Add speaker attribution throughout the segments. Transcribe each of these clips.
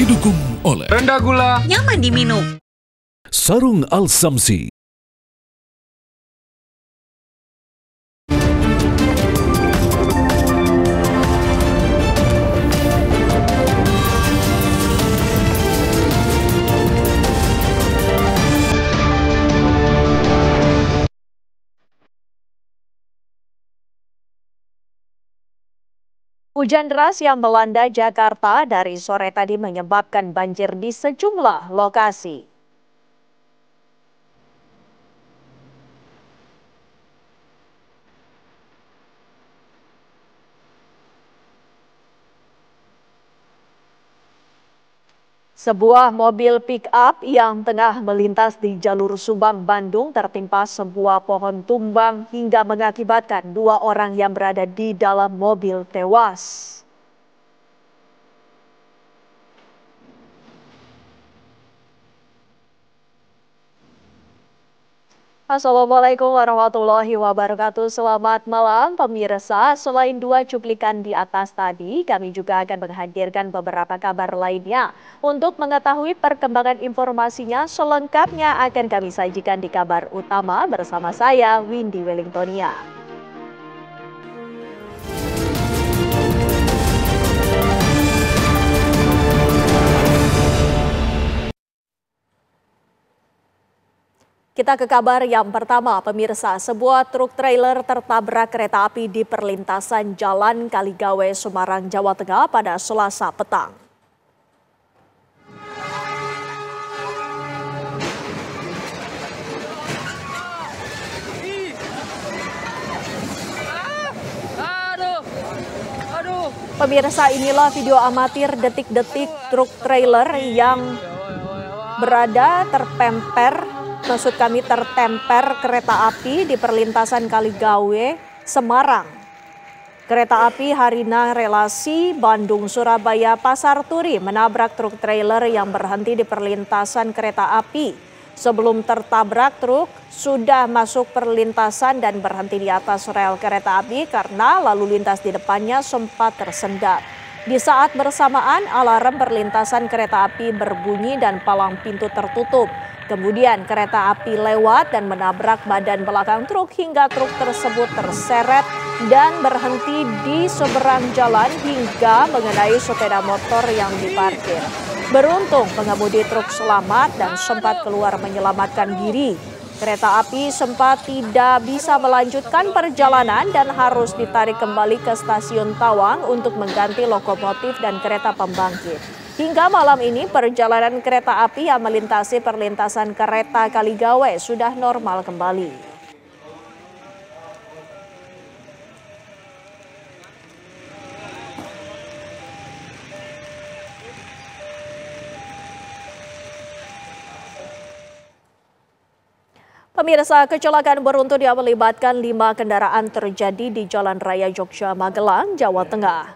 Speaker 1: Didukung oleh
Speaker 2: rendah gula,
Speaker 3: nyaman diminum.
Speaker 1: Sarung Al-Samsi.
Speaker 4: Hujan deras yang melanda Jakarta dari sore tadi menyebabkan banjir di sejumlah lokasi. Sebuah mobil pick-up yang tengah melintas di jalur Subang, Bandung tertimpa sebuah pohon tumbang hingga mengakibatkan 2 orang yang berada di dalam mobil tewas. Assalamualaikum warahmatullahi wabarakatuh. Selamat malam pemirsa. Selain 2 cuplikan di atas tadi, kami juga akan menghadirkan beberapa kabar lainnya. Untuk mengetahui perkembangan informasinya selengkapnya akan kami sajikan di kabar utama bersama saya, Windy Wellingtonia. Kita ke kabar yang pertama, pemirsa. Sebuah truk trailer tertabrak kereta api di perlintasan Jalan Kaligawe, Semarang, Jawa Tengah pada Selasa petang. Pemirsa, inilah video amatir detik-detik truk trailer yang berada tertemper kereta api di perlintasan Kaligawe, Semarang. Kereta api Harina relasi Bandung-Surabaya Pasar Turi menabrak truk trailer yang berhenti di perlintasan kereta api. Sebelum tertabrak, truk sudah masuk perlintasan dan berhenti di atas rel kereta api karena lalu lintas di depannya sempat tersendat. Di saat bersamaan, alarm perlintasan kereta api berbunyi dan palang pintu tertutup. Kemudian kereta api lewat dan menabrak badan belakang truk hingga truk tersebut terseret dan berhenti di seberang jalan hingga mengenai sepeda motor yang diparkir. Beruntung pengemudi truk selamat dan sempat keluar menyelamatkan diri. Kereta api sempat tidak bisa melanjutkan perjalanan dan harus ditarik kembali ke stasiun Tawang untuk mengganti lokomotif dan kereta pembangkit. Hingga malam ini perjalanan kereta api yang melintasi perlintasan kereta Kaligawe sudah normal kembali. Pemirsa, kecelakaan beruntun yang melibatkan 5 kendaraan terjadi di Jalan Raya Jogja Magelang, Jawa Tengah.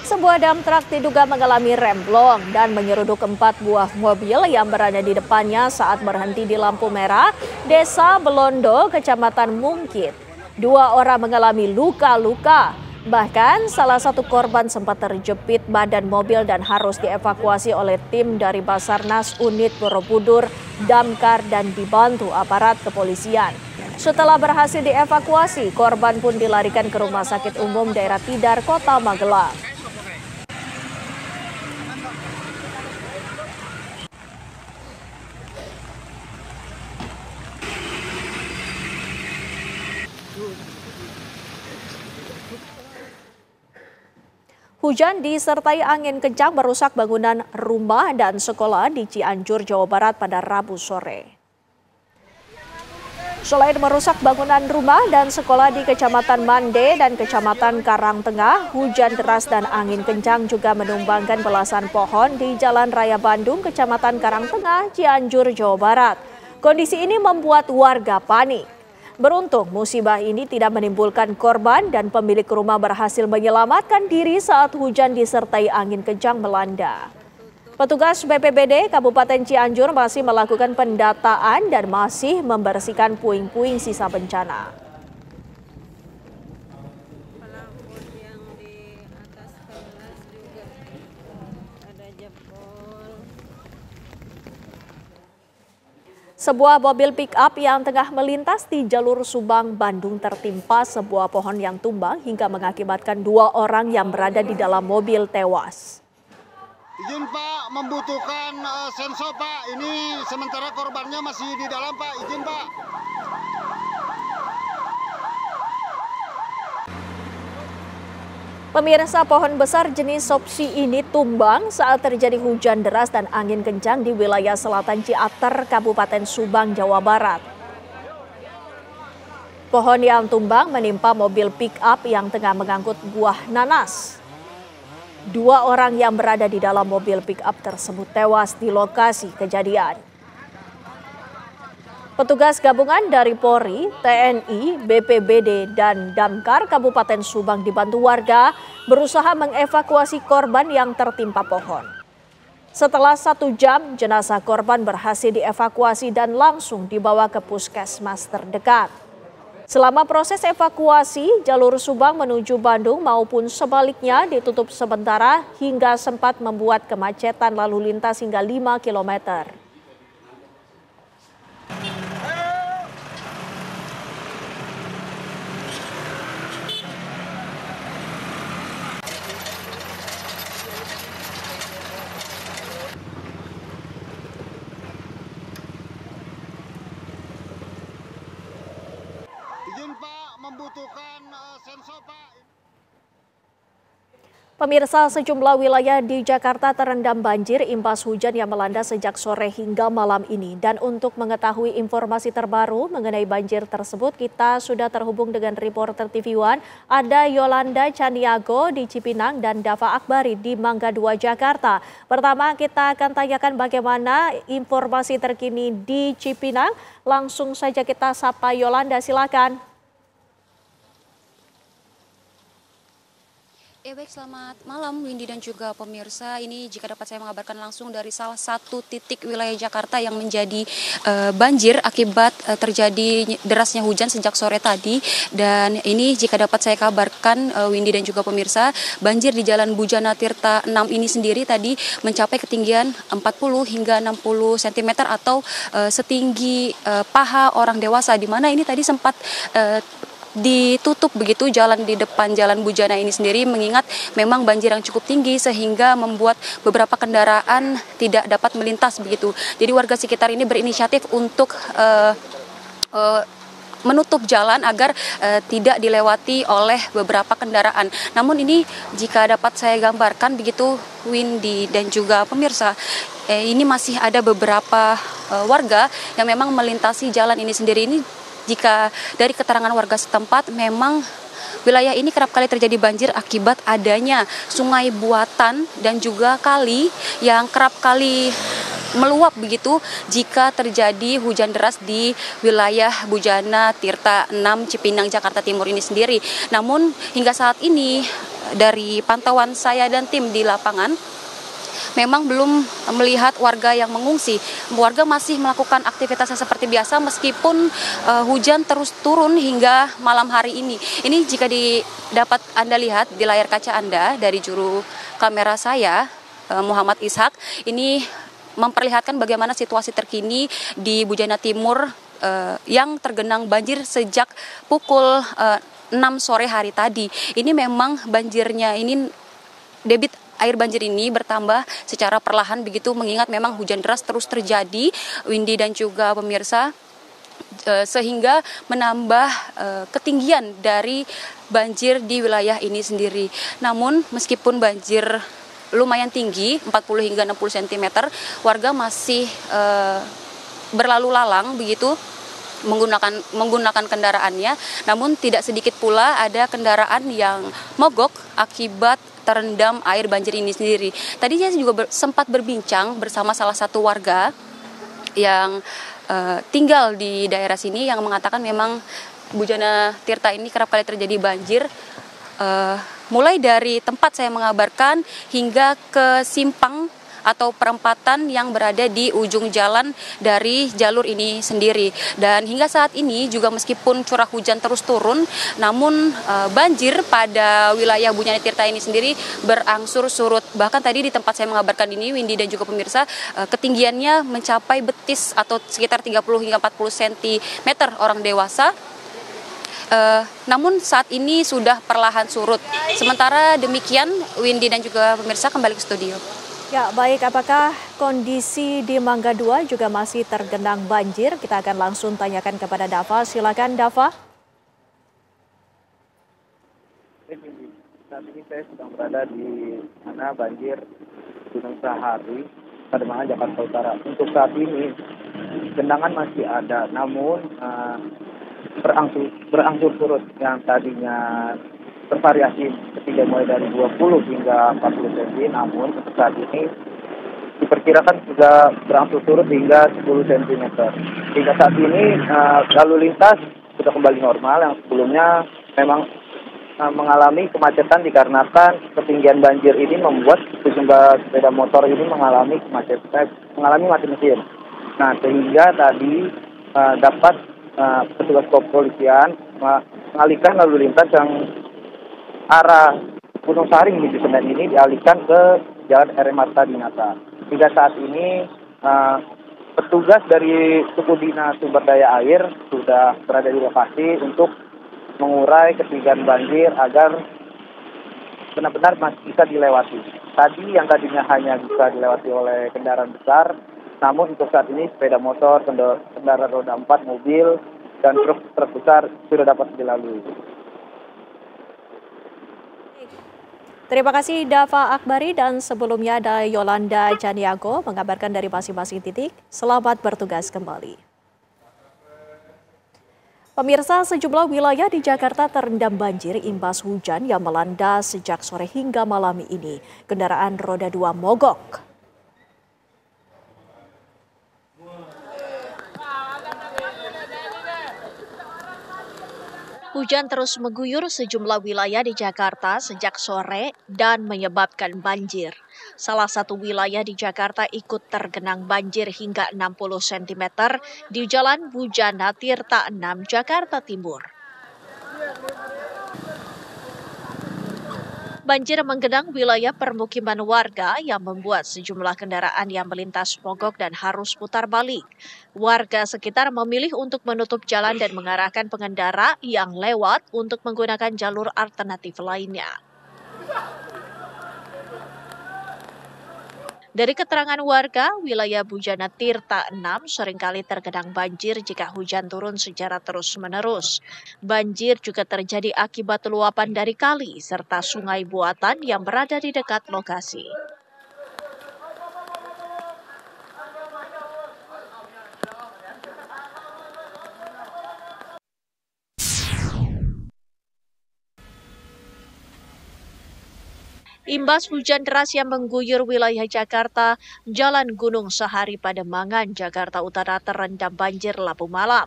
Speaker 4: Sebuah dump truck diduga mengalami remblong dan menyeruduk 4 buah mobil yang berada di depannya saat berhenti di lampu merah Desa Belondo, Kecamatan Mungkit. 2 orang mengalami luka-luka. Bahkan salah satu korban sempat terjepit badan mobil dan harus dievakuasi oleh tim dari Basarnas Unit Borobudur, Damkar dan dibantu aparat kepolisian. Setelah berhasil dievakuasi, korban pun dilarikan ke Rumah Sakit Umum Daerah Tidar, Kota Magelang. Hujan disertai angin kencang merusak bangunan rumah dan sekolah di Cianjur, Jawa Barat pada Rabu sore. Selain merusak bangunan rumah dan sekolah di Kecamatan Mande dan Kecamatan Karangtengah, hujan deras dan angin kencang juga menumbangkan belasan pohon di Jalan Raya Bandung, Kecamatan Karangtengah, Cianjur, Jawa Barat. Kondisi ini membuat warga panik. Beruntung musibah ini tidak menimbulkan korban dan pemilik rumah berhasil menyelamatkan diri saat hujan disertai angin kencang melanda. Petugas BPBD Kabupaten Cianjur masih melakukan pendataan dan masih membersihkan puing-puing sisa bencana.
Speaker 2: Pelapor yang di atas kelas juga ada jebol.
Speaker 4: Sebuah mobil pick-up yang tengah melintas di jalur Subang, Bandung tertimpa sebuah pohon yang tumbang hingga mengakibatkan 2 orang yang berada di dalam mobil tewas.
Speaker 3: Izin Pak, membutuhkan sensor Pak. Ini sementara korbannya masih di dalam Pak. Izin Pak.
Speaker 4: Pemirsa, pohon besar jenis sopsi ini tumbang saat terjadi hujan deras dan angin kencang di wilayah selatan Ciater, Kabupaten Subang, Jawa Barat. Pohon yang tumbang menimpa mobil pick-up yang tengah mengangkut buah nanas. 2 orang yang berada di dalam mobil pick-up tersebut tewas di lokasi kejadian. Petugas gabungan dari Polri, TNI, BPBD, dan Damkar Kabupaten Subang dibantu warga berusaha mengevakuasi korban yang tertimpa pohon. Setelah 1 jam, jenazah korban berhasil dievakuasi dan langsung dibawa ke puskesmas terdekat. Selama proses evakuasi, jalur Subang menuju Bandung maupun sebaliknya ditutup sementara hingga sempat membuat kemacetan lalu lintas hingga 5 km.
Speaker 3: Izin Pak, membutuhkan sensor Pak.
Speaker 4: Pemirsa, sejumlah wilayah di Jakarta terendam banjir imbas hujan yang melanda sejak sore hingga malam ini. Dan untuk mengetahui informasi terbaru mengenai banjir tersebut, kita sudah terhubung dengan reporter TV One. Ada Yolanda Caniago di Cipinang dan Dava Akbari di Mangga 2, Jakarta. Pertama, kita akan tanyakan bagaimana informasi terkini di Cipinang. Langsung saja kita sapa Yolanda, silakan.
Speaker 5: Baik, selamat malam Windy dan juga pemirsa. Ini jika dapat saya mengabarkan langsung dari salah satu titik wilayah Jakarta yang menjadi banjir akibat terjadi derasnya hujan sejak sore tadi. Dan ini jika dapat saya kabarkan Windy dan juga pemirsa, banjir di Jalan Bujana Tirta 6 ini sendiri tadi mencapai ketinggian 40 hingga 60 cm atau setinggi paha orang dewasa, di mana ini tadi sempat ditutup begitu jalan di depan Jalan Bujana ini sendiri, mengingat memang banjir yang cukup tinggi sehingga membuat beberapa kendaraan tidak dapat melintas begitu. Jadi warga sekitar ini berinisiatif untuk menutup jalan agar tidak dilewati oleh beberapa kendaraan. Namun ini jika dapat saya gambarkan begitu Windy dan juga pemirsa, ini masih ada beberapa warga yang memang melintasi jalan ini sendiri. Ini jika dari keterangan warga setempat, memang wilayah ini kerap kali terjadi banjir akibat adanya sungai buatan dan juga kali yang kerap kali meluap begitu jika terjadi hujan deras di wilayah Bujana Tirta 6 Cipinang, Jakarta Timur ini sendiri. Namun hingga saat ini dari pantauan saya dan tim di lapangan, memang belum melihat warga yang mengungsi. Warga masih melakukan aktivitasnya seperti biasa meskipun hujan terus turun hingga malam hari ini. Ini jika dapat Anda lihat di layar kaca Anda dari juru kamera saya, Muhammad Ishak, ini memperlihatkan bagaimana situasi terkini di Bujana Timur yang tergenang banjir sejak pukul 6 sore hari tadi. Ini memang banjirnya ini debit air banjir ini bertambah secara perlahan begitu, mengingat memang hujan deras terus terjadi, Windy dan juga pemirsa, sehingga menambah ketinggian dari banjir di wilayah ini sendiri. Namun meskipun banjir lumayan tinggi 40 hingga 60 cm, warga masih berlalu lalang begitu menggunakan kendaraannya. Namun tidak sedikit pula ada kendaraan yang mogok akibat terendam air banjir ini sendiri. Tadi saya juga sempat berbincang bersama salah satu warga yang tinggal di daerah sini yang mengatakan memang Bujana Tirta ini kerap kali terjadi banjir, mulai dari tempat saya mengabarkan hingga ke simpang atau perempatan yang berada di ujung jalan dari jalur ini sendiri. Dan hingga saat ini juga meskipun curah hujan terus turun, namun banjir pada wilayah Bujana Tirta ini sendiri berangsur surut. Bahkan tadi di tempat saya mengabarkan ini, Windy dan juga pemirsa, ketinggiannya mencapai betis atau sekitar 30 hingga 40 cm orang dewasa. Namun saat ini sudah perlahan surut. Sementara demikian, Windy dan juga pemirsa, kembali ke studio.
Speaker 4: Ya, baik. Apakah kondisi di Mangga 2 juga masih tergenang banjir? Kita akan langsung tanyakan kepada Dava. Silakan, Dava.
Speaker 6: Saat ini saya sedang berada di mana banjir Gunung Sahari, Pademangan, Jakarta Utara. Untuk saat ini genangan masih ada, namun berangsur surut yang tadinya bervariasi ketika mulai dari 20 hingga 40 cm, namun untuk saat ini diperkirakan sudah berangsur surut hingga 10 cm. Hingga saat ini lalu lintas sudah kembali normal, yang sebelumnya memang mengalami kemacetan dikarenakan ketinggian banjir ini membuat sejumlah sepeda motor ini mengalami kemacetan, mengalami mati mesin. Nah, sehingga tadi dapat petugas kepolisian mengalihkan lalu lintas yang arah Gunung Sahari menuju Senen ini dialihkan ke Jalan R.E. Marta Dinata. Hingga saat ini petugas dari Suku Dinas Sumber Daya Air sudah berada di lokasi untuk mengurai ketinggian banjir agar benar-benar masih bisa dilewati. Tadi yang tadinya hanya bisa dilewati oleh kendaraan besar, namun untuk saat ini sepeda motor, kendaraan roda 4, mobil, dan truk besar sudah dapat dilalui.
Speaker 4: Terima kasih Dava Akbari, dan sebelumnya ada Yolanda Caniago mengabarkan dari masing-masing titik. Selamat bertugas kembali. Pemirsa, sejumlah wilayah di Jakarta terendam banjir imbas hujan yang melanda sejak sore hingga malam ini. Kendaraan roda 2 mogok. Hujan terus mengguyur sejumlah wilayah di Jakarta sejak sore dan menyebabkan banjir. Salah satu wilayah di Jakarta ikut tergenang banjir hingga 60 cm di Jalan Bujana Tirta 6, Jakarta Timur. Banjir menggenang wilayah permukiman warga yang membuat sejumlah kendaraan yang melintas mogok dan harus putar balik. Warga sekitar memilih untuk menutup jalan dan mengarahkan pengendara yang lewat untuk menggunakan jalur alternatif lainnya. Dari keterangan warga, wilayah Bujana Tirta 6 seringkali tergenang banjir jika hujan turun secara terus-menerus. Banjir juga terjadi akibat luapan dari kali serta sungai buatan yang berada di dekat lokasi. Imbas hujan deras yang mengguyur wilayah Jakarta, Jalan Gunung Sahari Pademangan, Jakarta Utara terendam banjir Rabu malam.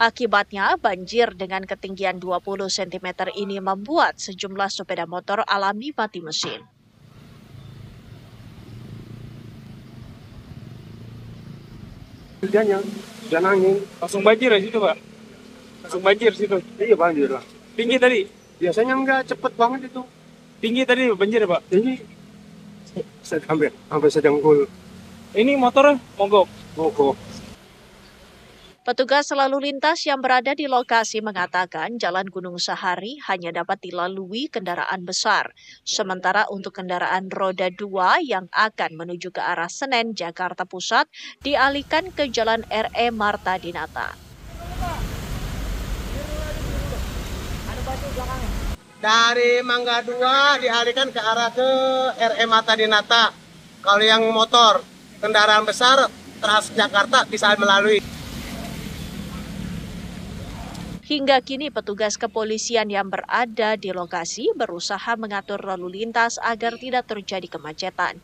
Speaker 4: Akibatnya, banjir dengan ketinggian 20 cm ini membuat sejumlah sepeda motor alami mati mesin.
Speaker 7: Hujannya, hujan angin. Langsung banjir ya situ, Pak? Langsung banjir situ? Iya, banjir lah. Tinggi tadi? Biasanya enggak, cepet banget itu. Tinggi tadi banjir ya, Pak? Tinggi. Hampir sedengkul. Ini motor mogok? Mogok.
Speaker 4: Petugas lalu lintas yang berada di lokasi mengatakan Jalan Gunung Sahari hanya dapat dilalui kendaraan besar. Sementara untuk kendaraan roda 2 yang akan menuju ke arah Senen, Jakarta Pusat, dialihkan ke Jalan R.E. Marta Dinata.
Speaker 8: Dari Mangga 2 dialihkan ke arah ke R.E. Marta Dinata. Kalau yang motor, kendaraan besar, Transjakarta bisa melalui.
Speaker 4: Hingga kini petugas kepolisian yang berada di lokasi berusaha mengatur lalu lintas agar tidak terjadi kemacetan.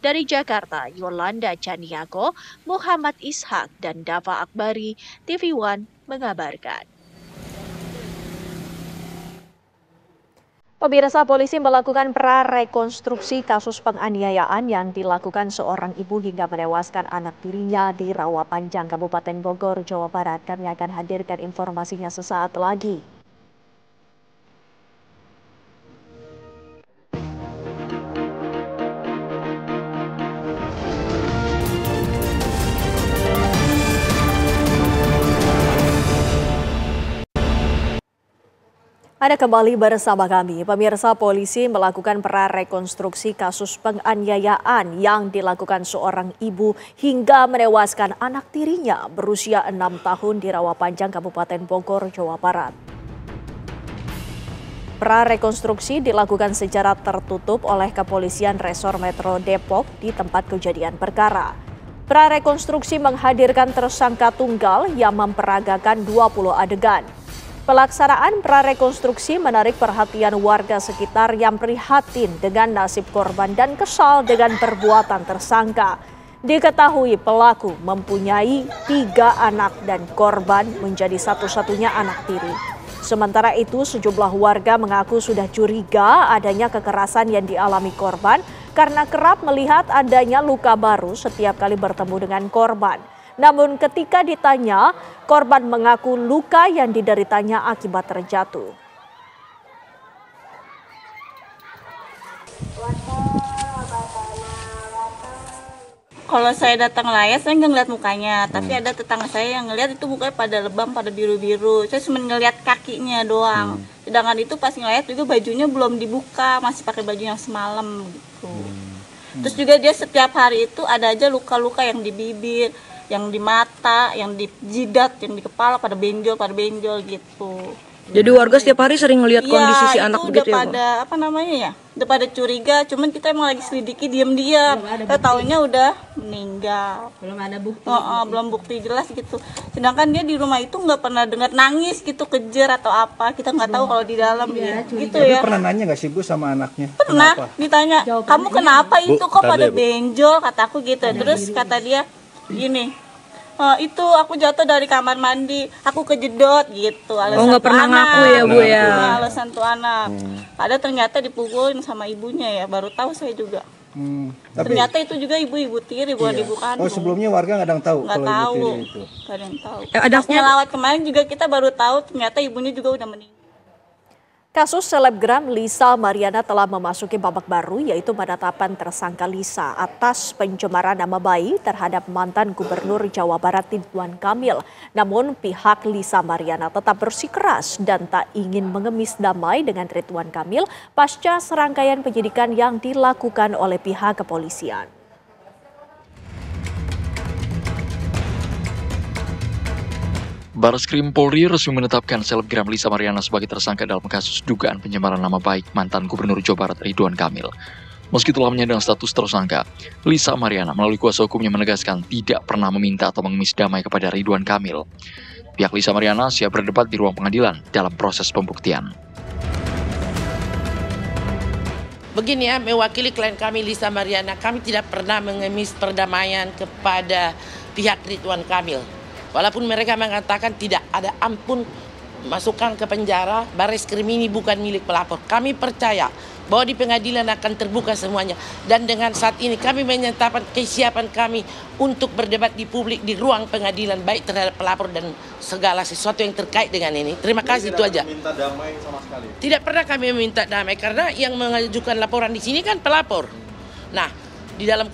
Speaker 4: Dari Jakarta, Yolanda Caniago, Muhammad Ishak, dan Dava Akbari, TV One mengabarkan. Pemirsa, polisi melakukan prarekonstruksi kasus penganiayaan yang dilakukan seorang ibu hingga menewaskan anak tirinya di Rawapanjang, Kabupaten Bogor, Jawa Barat. Kami akan hadirkan informasinya sesaat lagi. Anda kembali bersama kami. Pemirsa, polisi melakukan prarekonstruksi kasus penganiayaan yang dilakukan seorang ibu hingga menewaskan anak tirinya berusia 6 tahun di Rawapanjang, Kabupaten Bogor, Jawa Barat. Prarekonstruksi dilakukan secara tertutup oleh Kepolisian Resor Metro Depok di tempat kejadian perkara. Prarekonstruksi menghadirkan tersangka tunggal yang memperagakan 20 adegan. Pelaksanaan prarekonstruksi menarik perhatian warga sekitar yang prihatin dengan nasib korban dan kesal dengan perbuatan tersangka. Diketahui pelaku mempunyai 3 anak dan korban menjadi satu-satunya anak tiri. Sementara itu, sejumlah warga mengaku sudah curiga adanya kekerasan yang dialami korban karena kerap melihat adanya luka baru setiap kali bertemu dengan korban. Namun ketika ditanya, korban mengaku luka yang dideritanya akibat terjatuh.
Speaker 9: Kalau saya datang layar, saya nggak ngeliat mukanya. Tapi ada tetangga saya yang ngeliat itu mukanya pada lebam, pada biru-biru. Saya cuma ngeliat kakinya doang. Sedangkan itu pas ngeliat juga bajunya belum dibuka, masih pakai baju yang semalam gitu. Terus juga dia setiap hari itu ada aja luka-luka yang di bibir, yang di mata, yang di jidat, yang di kepala, pada benjol gitu.
Speaker 10: Jadi warga setiap hari sering ngelihat kondisi si anak begitu ya,
Speaker 9: pada apa namanya ya? Udah pada curiga, cuman kita emang lagi selidiki diam-diam. Kita taunya udah meninggal. Belum ada bukti. Belum bukti jelas gitu. Sedangkan dia di rumah itu nggak pernah dengar nangis gitu, kejer atau apa. Kita nggak tahu kalau di dalam gitu ya.
Speaker 11: Pernah nanya nggak sih Bu sama anaknya?
Speaker 9: Pernah,
Speaker 11: kenapa?
Speaker 9: Ditanya, kamu kenapa itu kok pada benjol, kataku gitu. Terus kata dia, gini, itu aku jatuh dari kamar mandi, aku kejedot gitu. Alasan
Speaker 10: nggak pernah ngaku ya Bu ya?
Speaker 9: Alasan tuh anak. Padahal ternyata dipukulin sama ibunya ya, baru tahu saya juga. Ternyata itu juga ibu tiri, bukan ibu kandung.
Speaker 11: Oh, sebelumnya warga nggak ada yang tahu
Speaker 9: nggak
Speaker 11: kalau
Speaker 9: tahu.
Speaker 11: ibu tiri itu?
Speaker 9: Nggak ada yang tahu.
Speaker 10: Pas
Speaker 9: ngelawat kemarin juga kita baru tahu ternyata ibunya juga udah meninggal.
Speaker 4: Kasus selebgram Lisa Mariana telah memasuki babak baru, yaitu penetapan tersangka Lisa atas pencemaran nama baik terhadap mantan Gubernur Jawa Barat Ridwan Kamil. Namun pihak Lisa Mariana tetap bersikeras dan tak ingin mengemis damai dengan Ridwan Kamil pasca serangkaian penyidikan yang dilakukan oleh pihak kepolisian.
Speaker 12: Barreskrim Polri resmi menetapkan selebgram Lisa Mariana sebagai tersangka dalam kasus dugaan pencemaran nama baik mantan Gubernur Jawa Barat Ridwan Kamil. Meski telah menyandang status tersangka, Lisa Mariana melalui kuasa hukumnya menegaskan tidak pernah meminta atau mengemis damai kepada Ridwan Kamil. Pihak Lisa Mariana siap berdebat di ruang pengadilan dalam proses pembuktian.
Speaker 13: Begini ya, mewakili klien kami Lisa Mariana, kami tidak pernah mengemis perdamaian kepada pihak Ridwan Kamil. Walaupun mereka mengatakan tidak ada ampun, masukkan ke penjara, Barreskrim ini bukan milik pelapor. Kami percaya bahwa di pengadilan akan terbuka semuanya. Dan dengan saat ini kami menyatakan kesiapan kami untuk berdebat di publik di ruang pengadilan, baik terhadap pelapor dan segala sesuatu yang terkait dengan ini. Terima kasih, itu aja.
Speaker 14: Minta damai sama sekali.
Speaker 13: Tidak pernah kami meminta damai karena yang mengajukan laporan di sini kan pelapor. Nah, di dalam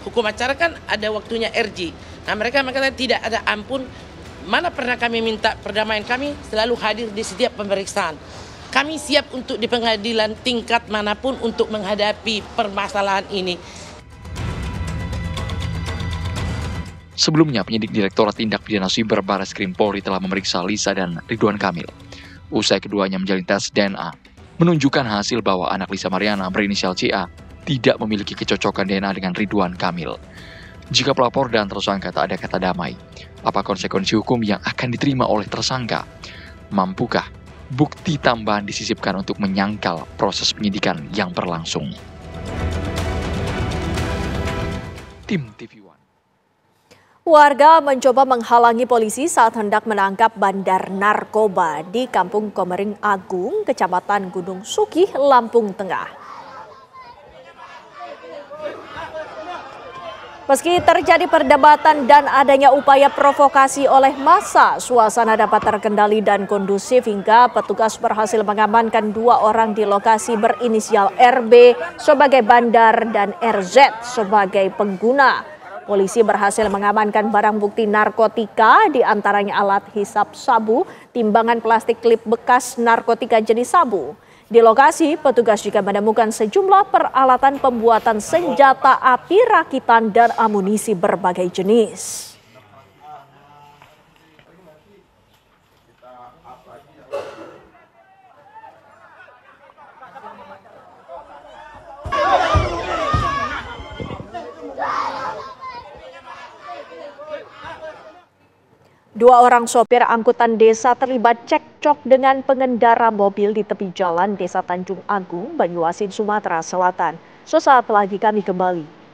Speaker 13: hukum acara kan ada waktunya RJ. Nah, mereka mengatakan tidak ada ampun. Mana pernah kami minta perdamaian, kami selalu hadir di setiap pemeriksaan. Kami siap untuk di pengadilan tingkat manapun untuk menghadapi permasalahan ini.
Speaker 12: Sebelumnya, penyidik Direktorat Tindak Pidana Siber Barreskrim Polri telah memeriksa Lisa dan Ridwan Kamil. Usai keduanya menjalani tes DNA, menunjukkan hasil bahwa anak Lisa Mariana berinisial CA tidak memiliki kecocokan DNA dengan Ridwan Kamil. Jika pelapor dan tersangka tak ada kata damai, apa konsekuensi hukum yang akan diterima oleh tersangka? Mampukah bukti tambahan disisipkan untuk menyangkal proses penyidikan yang berlangsung? Tim TV One.
Speaker 4: Warga mencoba menghalangi polisi saat hendak menangkap bandar narkoba di Kampung Komering Agung, Kecamatan Gunung Sugih, Lampung Tengah. Meski terjadi perdebatan dan adanya upaya provokasi oleh massa, suasana dapat terkendali dan kondusif hingga petugas berhasil mengamankan 2 orang di lokasi berinisial RB sebagai bandar dan RZ sebagai pengguna. Polisi berhasil mengamankan barang bukti narkotika, diantaranya alat hisap sabu, timbangan plastik klip bekas narkotika jenis sabu. Di lokasi, petugas juga menemukan sejumlah peralatan pembuatan senjata api, rakitan, dan amunisi berbagai jenis. Dua orang sopir angkutan desa terlibat cekcok dengan pengendara mobil di tepi jalan Desa Tanjung Agung, Banyuasin, Sumatera Selatan. Sesaat lagi kami kembali.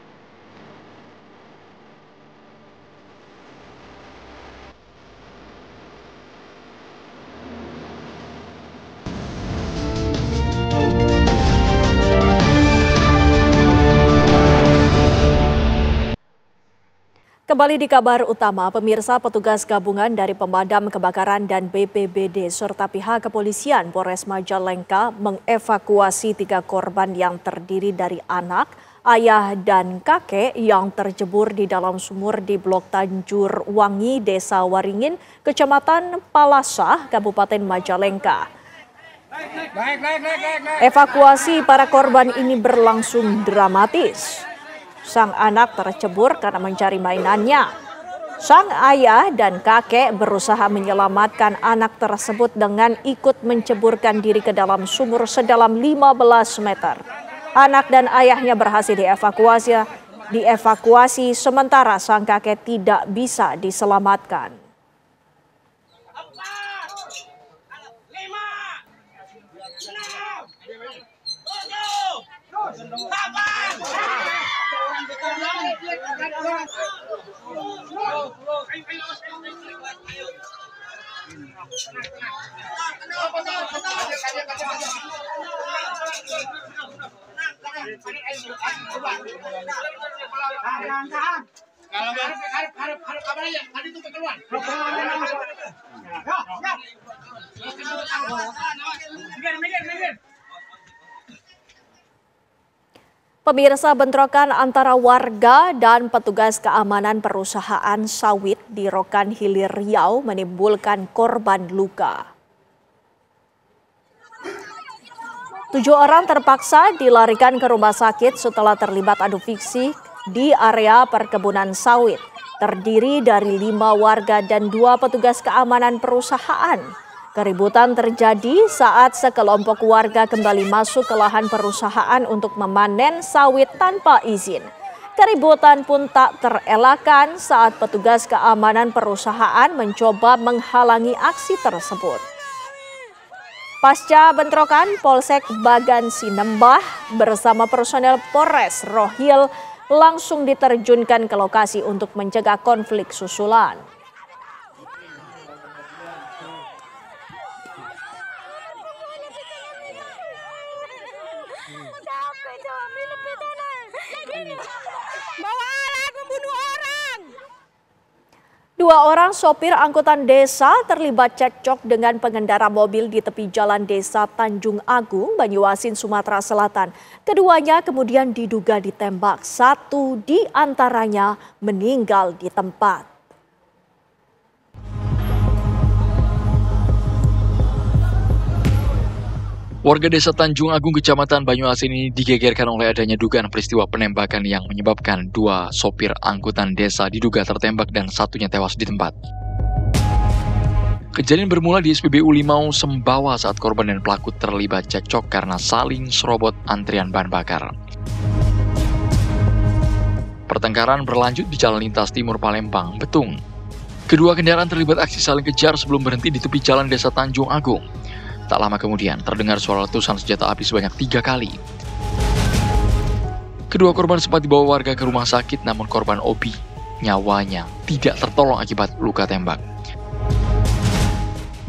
Speaker 4: Kembali di kabar utama, pemirsa, petugas gabungan dari Pemadam Kebakaran dan BPBD serta pihak kepolisian Polres Majalengka mengevakuasi 3 korban yang terdiri dari anak, ayah, dan kakek yang terjebur di dalam sumur di Blok Tanjur Wangi, Desa Waringin, Kecamatan Palasah, Kabupaten Majalengka. Evakuasi para korban ini berlangsung dramatis. Sang anak tercebur karena mencari mainannya. Sang ayah dan kakek berusaha menyelamatkan anak tersebut dengan ikut menceburkan diri ke dalam sumur sedalam 15 meter. Anak dan ayahnya berhasil dievakuasi, sementara sang kakek tidak bisa diselamatkan. Pemirsa, bentrokan antara warga dan petugas keamanan perusahaan sawit di Rokan Hilir Riau menimbulkan korban luka. 7 orang terpaksa dilarikan ke rumah sakit setelah terlibat adu fisik di area perkebunan sawit. Terdiri dari 5 warga dan 2 petugas keamanan perusahaan. Keributan terjadi saat sekelompok warga kembali masuk ke lahan perusahaan untuk memanen sawit tanpa izin. Keributan pun tak terelakkan saat petugas keamanan perusahaan mencoba menghalangi aksi tersebut. Pasca bentrokan, Polsek Bagan Sinembah bersama personel Polres Rohil langsung diterjunkan ke lokasi untuk mencegah konflik susulan. Dua orang sopir angkutan desa terlibat cekcok dengan pengendara mobil di tepi jalan Desa Tanjung Agung, Banyuasin, Sumatera Selatan. Keduanya kemudian diduga ditembak, 1 di antaranya meninggal di tempat.
Speaker 12: Warga Desa Tanjung Agung, Kecamatan Banyuasin ini digegerkan oleh adanya dugaan peristiwa penembakan yang menyebabkan 2 sopir angkutan desa diduga tertembak dan 1-nya tewas di tempat. Kejadian bermula di SPBU Limau, Sembawa saat korban dan pelaku terlibat cekcok karena saling serobot antrian bahan bakar. Pertengkaran berlanjut di Jalan Lintas Timur Palembang, Betung. Kedua kendaraan terlibat aksi saling kejar sebelum berhenti di tepi jalan Desa Tanjung Agung. Tak lama kemudian terdengar suara letusan senjata api sebanyak 3 kali. Kedua korban sempat dibawa warga ke rumah sakit, namun korban Obi nyawanya tidak tertolong akibat luka tembak.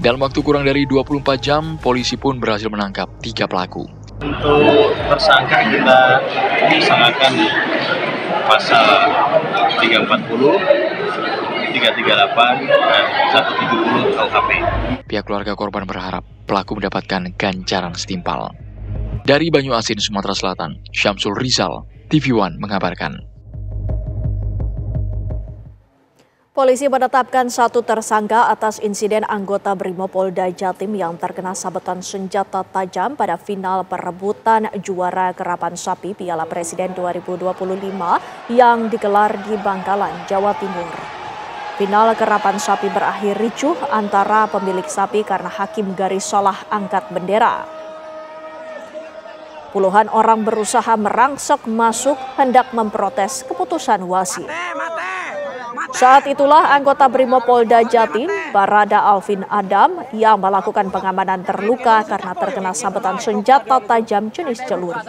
Speaker 12: Dalam waktu kurang dari 24 jam, polisi pun berhasil menangkap 3 pelaku.
Speaker 14: Untuk tersangka kita disangkakan pasal 340, 338, dan 170 KUHP.
Speaker 12: Pihak keluarga korban berharap pelaku mendapatkan ganjaran setimpal. Dari Banyuasin, Sumatera Selatan, Syamsul Rizal, TV One mengabarkan.
Speaker 4: Polisi menetapkan 1 tersangka atas insiden anggota Brimopolda Jatim yang terkena sabetan senjata tajam pada final perebutan juara kerapan sapi Piala Presiden 2025 yang digelar di Bangkalan, Jawa Timur. Final kerapan sapi berakhir ricuh antara pemilik sapi karena hakim garis salah angkat bendera. Puluhan orang berusaha merangsek masuk hendak memprotes keputusan wasit. Saat itulah anggota Brimopolda Jatim, Barada Alvin Adam, yang melakukan pengamanan terluka karena terkena sabetan senjata tajam jenis celuri.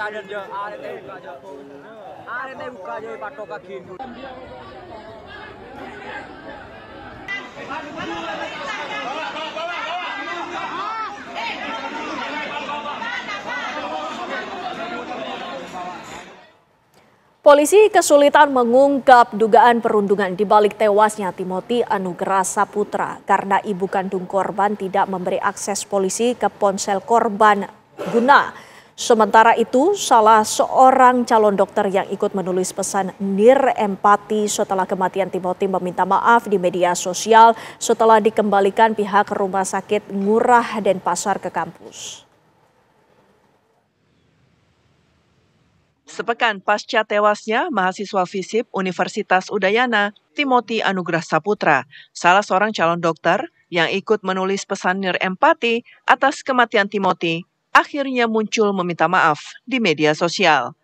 Speaker 4: Polisi kesulitan mengungkap dugaan perundungan di balik tewasnya Timothy Anugrah Saputra karena ibu kandung korban tidak memberi akses polisi ke ponsel korban guna. Sementara itu, salah seorang calon dokter yang ikut menulis pesan nir empati setelah kematian Timothy meminta maaf di media sosial setelah dikembalikan pihak Rumah Sakit Ngurah Denpasar ke kampus.
Speaker 15: Sepekan pasca tewasnya mahasiswa FISIP Universitas Udayana, Timothy Anugrah Saputra, salah seorang calon dokter yang ikut menulis pesan nir empati atas kematian Timothy, akhirnya muncul meminta maaf di media sosial.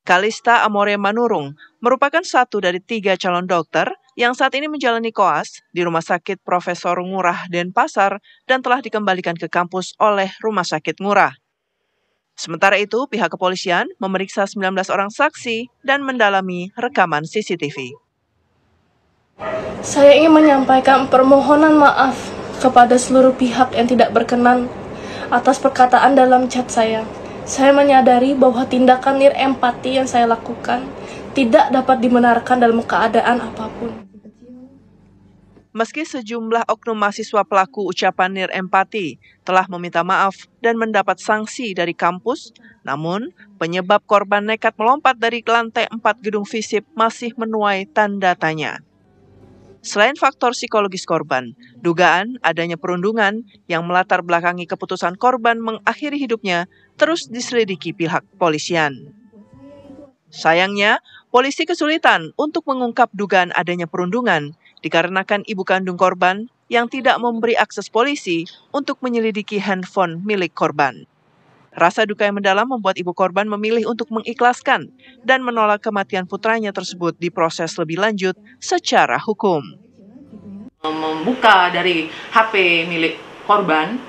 Speaker 15: Kalista Amore Manurung merupakan satu dari 3 calon dokter yang saat ini menjalani koas di Rumah Sakit Profesor Ngurah Denpasar dan telah dikembalikan ke kampus oleh Rumah Sakit Ngurah. Sementara itu, pihak kepolisian memeriksa 19 orang saksi dan mendalami rekaman CCTV.
Speaker 16: Saya ingin menyampaikan permohonan maaf kepada seluruh pihak yang tidak berkenan atas perkataan dalam chat saya. Saya menyadari bahwa tindakan nir empati yang saya lakukan tidak dapat dibenarkan dalam keadaan apapun.
Speaker 15: Meski sejumlah oknum mahasiswa pelaku ucapan nir empati telah meminta maaf dan mendapat sanksi dari kampus, namun penyebab korban nekat melompat dari lantai 4 gedung FISIP masih menuai tanda tanya. Selain faktor psikologis korban, dugaan adanya perundungan yang melatar belakangi keputusan korban mengakhiri hidupnya terus diselidiki pihak kepolisian. Sayangnya, polisi kesulitan untuk mengungkap dugaan adanya perundungan dikarenakan ibu kandung korban yang tidak memberi akses polisi untuk menyelidiki handphone milik korban. Rasa duka yang mendalam membuat ibu korban memilih untuk mengikhlaskan dan menolak kematian putranya tersebut diproses lebih lanjut secara hukum.
Speaker 17: Membuka dari HP milik korban,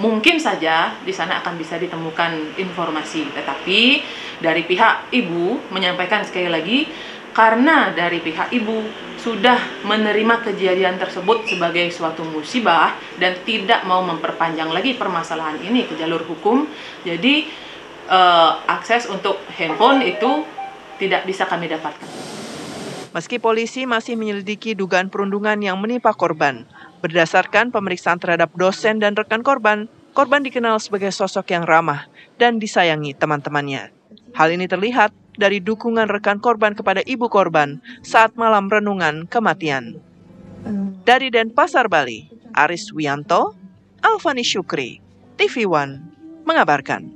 Speaker 17: mungkin saja di sana akan bisa ditemukan informasi, tetapi dari pihak ibu menyampaikan sekali lagi, karena dari pihak ibu sudah menerima kejadian tersebut sebagai suatu musibah dan tidak mau memperpanjang lagi permasalahan ini ke jalur hukum, jadi akses untuk handphone itu tidak bisa kami dapatkan.
Speaker 15: Meski polisi masih menyelidiki dugaan perundungan yang menimpa korban, berdasarkan pemeriksaan terhadap dosen dan rekan korban, korban dikenal sebagai sosok yang ramah dan disayangi teman-temannya. Hal ini terlihat dari dukungan rekan korban kepada ibu korban saat malam renungan kematian. Dari Denpasar, Bali, Aris Wianto, Alfani Syukri, TV One mengabarkan.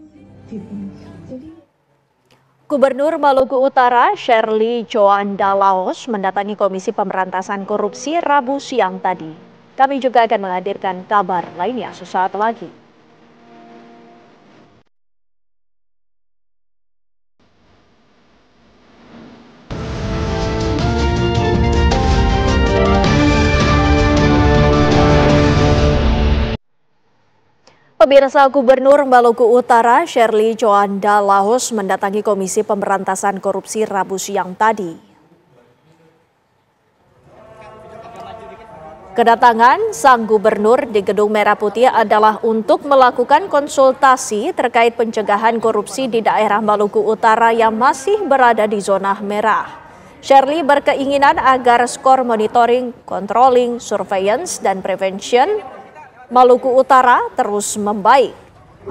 Speaker 4: Gubernur Maluku Utara Shirley Joanda Laos mendatangi Komisi Pemberantasan Korupsi Rabu siang tadi. Kami juga akan menghadirkan kabar lainnya sesaat lagi. Pemirsa, Gubernur Maluku Utara Shirley Joanda Laos mendatangi Komisi Pemberantasan Korupsi Rabu siang tadi. Kedatangan sang gubernur di Gedung Merah Putih adalah untuk melakukan konsultasi terkait pencegahan korupsi di daerah Maluku Utara yang masih berada di zona merah. Shirley berkeinginan agar skor monitoring, controlling, surveillance, dan prevention Maluku Utara terus membaik.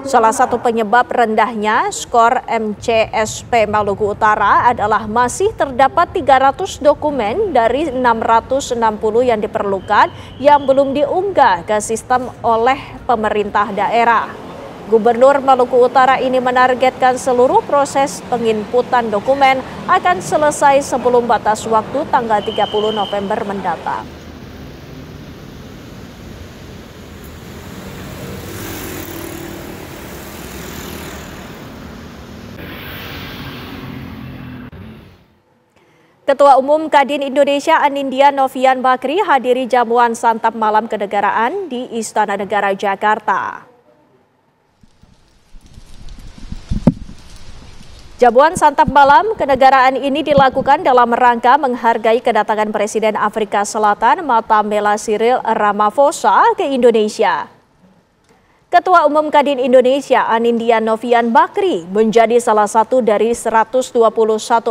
Speaker 4: Salah satu penyebab rendahnya skor MCSP Maluku Utara adalah masih terdapat 300 dokumen dari 660 yang diperlukan yang belum diunggah ke sistem oleh pemerintah daerah. Gubernur Maluku Utara ini menargetkan seluruh proses penginputan dokumen akan selesai sebelum batas waktu tanggal 30 November mendatang. Ketua Umum Kadin Indonesia Anindya Novian Bakri hadiri jamuan santap malam kenegaraan di Istana Negara Jakarta. Jamuan santap malam kenegaraan ini dilakukan dalam rangka menghargai kedatangan Presiden Afrika Selatan Matamela Cyril Ramaphosa ke Indonesia. Ketua Umum Kadin Indonesia Anindya Novian Bakri menjadi salah satu dari 121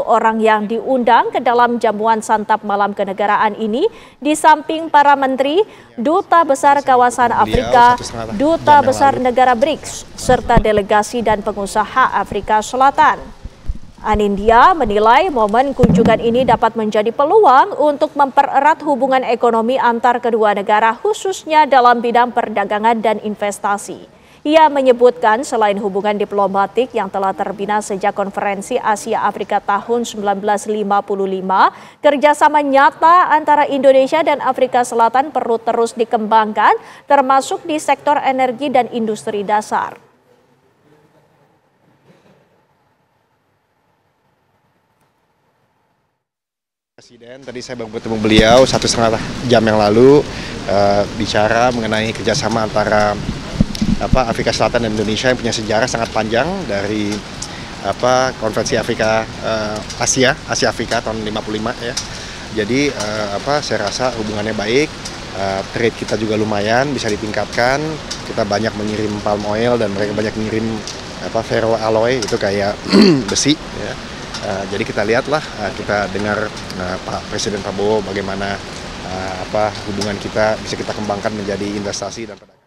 Speaker 4: orang yang diundang ke dalam jamuan santap malam kenegaraan ini di samping para menteri, duta besar kawasan Afrika, duta besar negara BRICS, serta delegasi dan pengusaha Afrika Selatan. Anindya menilai momen kunjungan ini dapat menjadi peluang untuk mempererat hubungan ekonomi antar kedua negara khususnya dalam bidang perdagangan dan investasi. Ia menyebutkan selain hubungan diplomatik yang telah terbina sejak konferensi Asia Afrika tahun 1955, kerjasama nyata antara Indonesia dan Afrika Selatan perlu terus dikembangkan termasuk di sektor energi dan industri dasar.
Speaker 18: Presiden, tadi saya baru bertemu beliau 1,5 jam yang lalu bicara mengenai kerjasama antara Afrika Selatan dan Indonesia yang punya sejarah sangat panjang dari konferensi Afrika Asia Afrika tahun 55 ya. Jadi saya rasa hubungannya baik, trade kita juga lumayan bisa ditingkatkan. Kita banyak mengirim palm oil dan mereka banyak mengirim ferro alloy itu kayak besi ya. Jadi kita lihatlah, kita dengar Pak Presiden Prabowo bagaimana hubungan kita bisa kita kembangkan menjadi investasi dan perdagangan.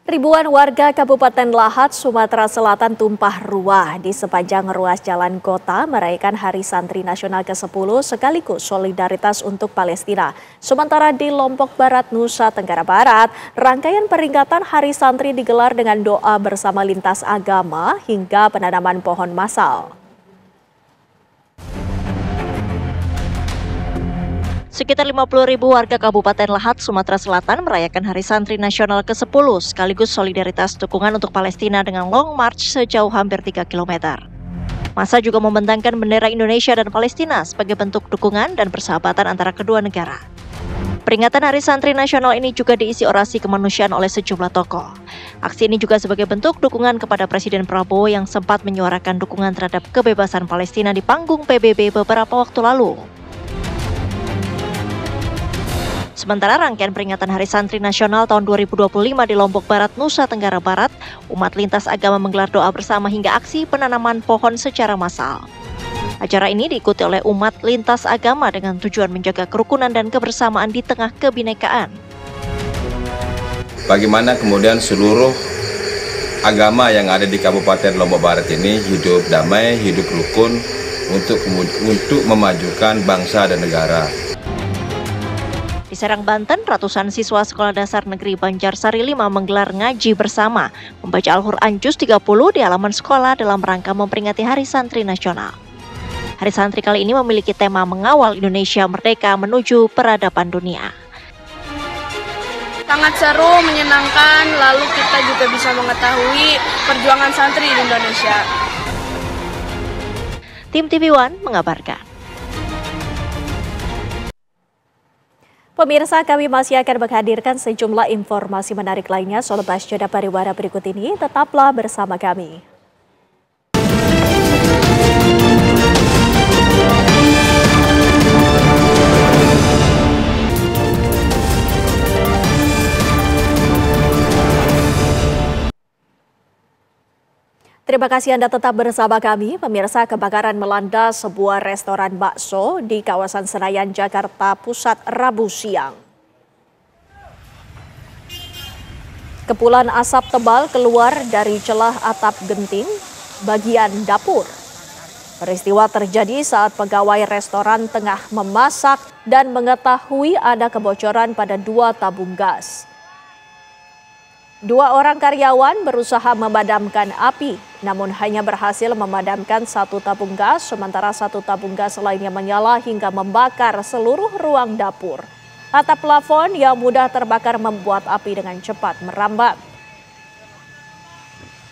Speaker 4: Ribuan warga Kabupaten Lahat, Sumatera Selatan tumpah ruah di sepanjang ruas jalan kota merayakan Hari Santri Nasional ke-10 sekaligus solidaritas untuk Palestina. Sementara di Lombok Barat, Nusa Tenggara Barat, rangkaian peringatan Hari Santri digelar dengan doa bersama lintas agama hingga penanaman pohon massal.
Speaker 19: Sekitar 50.000 warga Kabupaten Lahat, Sumatera Selatan merayakan Hari Santri Nasional ke-10 sekaligus solidaritas dukungan untuk Palestina dengan long march sejauh hampir 3 km. Massa juga membentangkan bendera Indonesia dan Palestina sebagai bentuk dukungan dan persahabatan antara kedua negara. Peringatan Hari Santri Nasional ini juga diisi orasi kemanusiaan oleh sejumlah tokoh. Aksi ini juga sebagai bentuk dukungan kepada Presiden Prabowo yang sempat menyuarakan dukungan terhadap kebebasan Palestina di panggung PBB beberapa waktu lalu. Sementara rangkaian peringatan Hari Santri Nasional tahun 2025 di Lombok Barat, Nusa Tenggara Barat, umat lintas agama menggelar doa bersama hingga aksi penanaman pohon secara massal. Acara ini diikuti oleh umat lintas agama dengan tujuan menjaga kerukunan dan kebersamaan di tengah kebinekaan.
Speaker 20: Bagaimana kemudian seluruh agama yang ada di Kabupaten Lombok Barat ini hidup damai, hidup rukun untuk memajukan bangsa dan negara.
Speaker 19: Di Serang, Banten, ratusan siswa Sekolah Dasar Negeri Banjarsari 5 menggelar ngaji bersama, membaca Al-Quran Juz 30 di halaman sekolah dalam rangka memperingati Hari Santri Nasional. Hari Santri kali ini memiliki tema mengawal Indonesia merdeka menuju peradaban dunia.
Speaker 16: Sangat seru, menyenangkan, lalu kita juga bisa mengetahui perjuangan santri di Indonesia.
Speaker 19: Tim TV One mengabarkan.
Speaker 4: Pemirsa, kami masih akan menghadirkan sejumlah informasi menarik lainnya. Selepas jeda pariwara berikut ini, tetaplah bersama kami. Terima kasih Anda tetap bersama kami. Pemirsa, kebakaran melanda sebuah restoran bakso di kawasan Senayan, Jakarta Pusat Rabu siang. Kepulan asap tebal keluar dari celah atap genting bagian dapur. Peristiwa terjadi saat pegawai restoran tengah memasak dan mengetahui ada kebocoran pada 2 tabung gas. 2 orang karyawan berusaha memadamkan api, namun hanya berhasil memadamkan 1 tabung gas, sementara 1 tabung gas lainnya menyala hingga membakar seluruh ruang dapur. Atap plafon yang mudah terbakar membuat api dengan cepat merambat.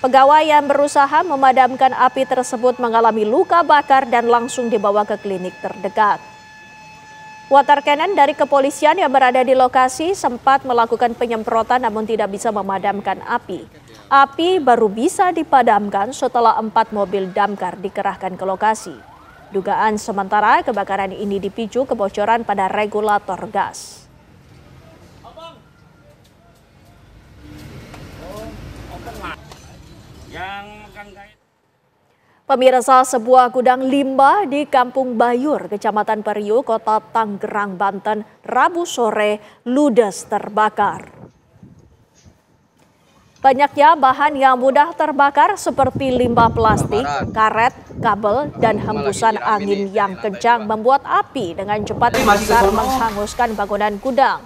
Speaker 4: Pegawai yang berusaha memadamkan api tersebut mengalami luka bakar dan langsung dibawa ke klinik terdekat. Water cannon dari kepolisian yang berada di lokasi sempat melakukan penyemprotan namun tidak bisa memadamkan api. Api baru bisa dipadamkan setelah 4 mobil damkar dikerahkan ke lokasi. Dugaan sementara kebakaran ini dipicu kebocoran pada regulator gas. Pemirsa, sebuah gudang limbah di Kampung Bayur, Kecamatan Periuk, Kota Tangerang, Banten, Rabu sore ludes terbakar. Banyaknya bahan yang mudah terbakar seperti limbah plastik, karet, kabel, dan hembusan angin yang kencang membuat api dengan cepat membesar menghanguskan bangunan gudang.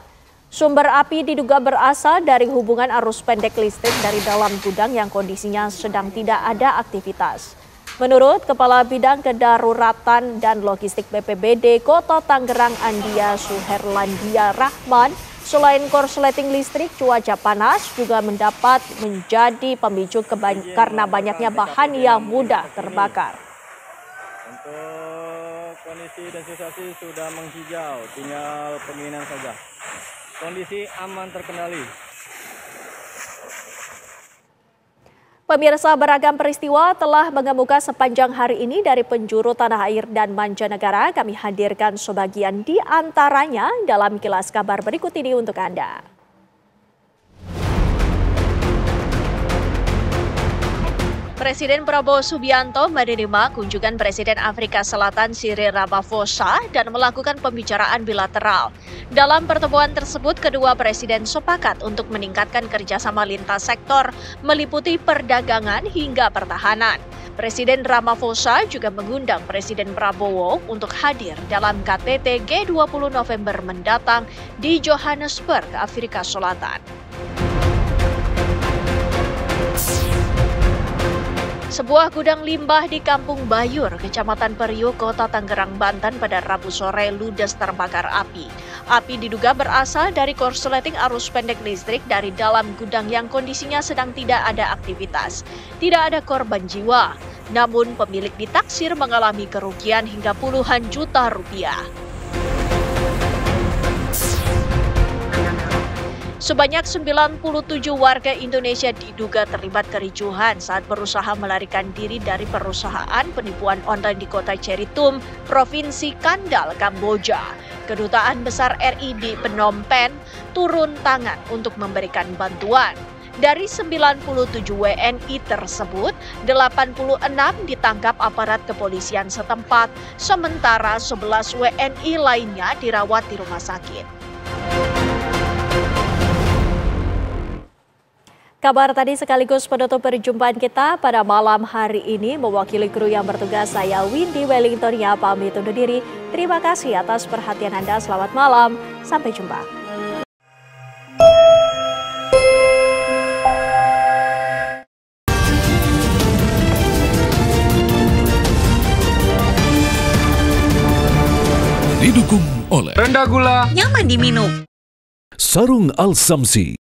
Speaker 4: Sumber api diduga berasal dari hubungan arus pendek listrik dari dalam gudang yang kondisinya sedang tidak ada aktivitas. Menurut Kepala Bidang Kedaruratan dan Logistik BPBD Kota Tangerang Andia Suherlandia Rahman, selain korsleting listrik, cuaca panas juga mendapat menjadi pemicu karena banyaknya bahan yang mudah terbakar.
Speaker 21: Untuk kondisi dan situasi sudah menghijau, tinggal pendinginan saja. Kondisi aman terkendali.
Speaker 4: Pemirsa, beragam peristiwa telah mengemuka sepanjang hari ini dari penjuru tanah air dan mancanegara. Kami hadirkan sebagian di antaranya dalam kilas kabar berikut ini untuk Anda. Presiden Prabowo Subianto menerima kunjungan Presiden Afrika Selatan Cyril Ramaphosa dan melakukan pembicaraan bilateral. Dalam pertemuan tersebut, kedua presiden sepakat untuk meningkatkan kerjasama lintas sektor, meliputi perdagangan hingga pertahanan. Presiden Ramaphosa juga mengundang Presiden Prabowo untuk hadir dalam KTT G20 November mendatang di Johannesburg, Afrika Selatan. Sebuah gudang limbah di Kampung Bayur, Kecamatan Periuk, Kota Tangerang, Banten pada Rabu sore ludes terbakar api. Api diduga berasal dari korsleting arus pendek listrik dari dalam gudang yang kondisinya sedang tidak ada aktivitas. Tidak ada korban jiwa, namun pemilik ditaksir mengalami kerugian hingga puluhan juta rupiah. Sebanyak 97 warga Indonesia diduga terlibat kericuhan saat berusaha melarikan diri dari perusahaan penipuan online di kota Cheritum, Provinsi Kandal, Kamboja. Kedutaan Besar RI di Phnom Penh turun tangan untuk memberikan bantuan. Dari 97 WNI tersebut, 86 ditangkap aparat kepolisian setempat, sementara 11 WNI lainnya dirawat di rumah sakit. Kabar tadi sekaligus penutup perjumpaan kita pada malam hari ini. Mewakili kru yang bertugas, saya Windy Wellington yang pamit undur diri. Terima kasih atas perhatian Anda. Selamat malam. Sampai jumpa.
Speaker 1: Didukung oleh
Speaker 22: rendah gula,
Speaker 1: nyaman diminum, Sarung Al Samsi.